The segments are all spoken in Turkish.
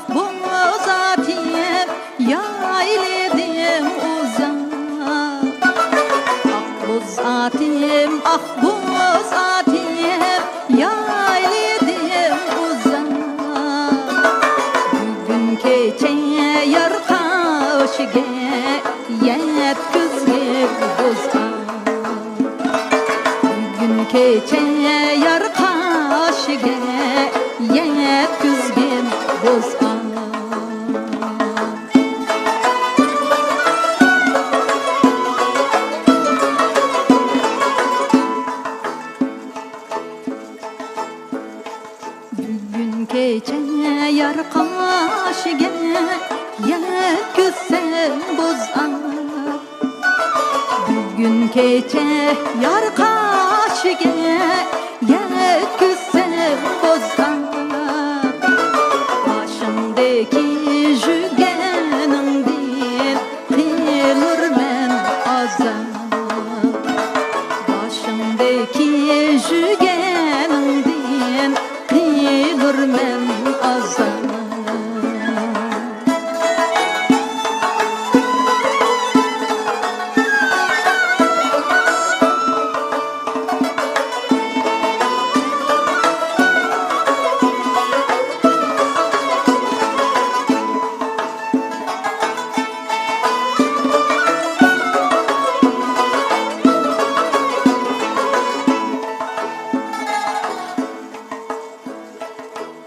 boz atayım yayladım uzak. Ah boz atayım, ah boz atayım yayladım uzak. Bugün keche yar kaşıge yetkizgib bozak. Bugün keche yar kaşıge yetkizgib bozak. Bugün keche yar kaşıge yetkizsem bozak. Bugün keche yar kaşıge yetkizsem bozak. Başımdaki jügenimden kılırmen azap. Başımdaki jügenimden kılırmen azap.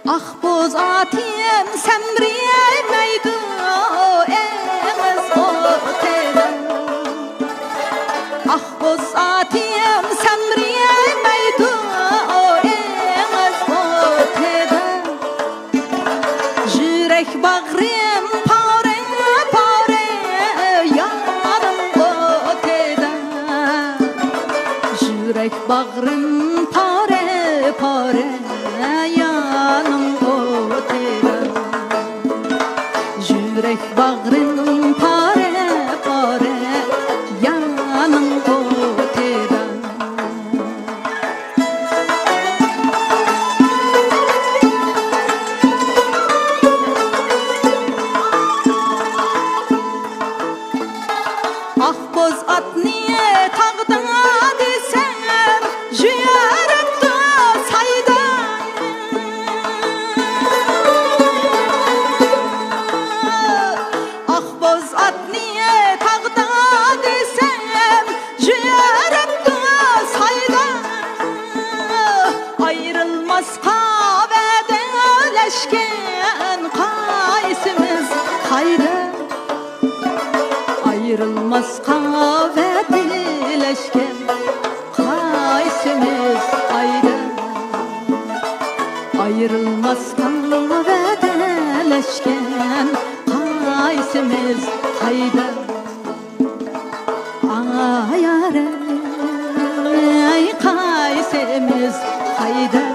Ah boz atayım semriyemeydi eğiz otele. Ah boz atayım semriyemeydi eğiz otele. Jürek bağrım pare pare yanım otele. Jürek bağrım pare pare yanım otele. Jürek bağrım pare pare yanım otele. Ah boz at niye tağda desem jüyerekte sayda. Ah boz at niye tağda desem jüyerekte sayda. Ayrılmaz kahvedeleşken kaysimiz hayda. Ayrılmaz kahvedileşken kaysimiz hayda. Ayrılmaz kahvedileşken kaysimiz hayda. Ay yare kaysimiz hayda.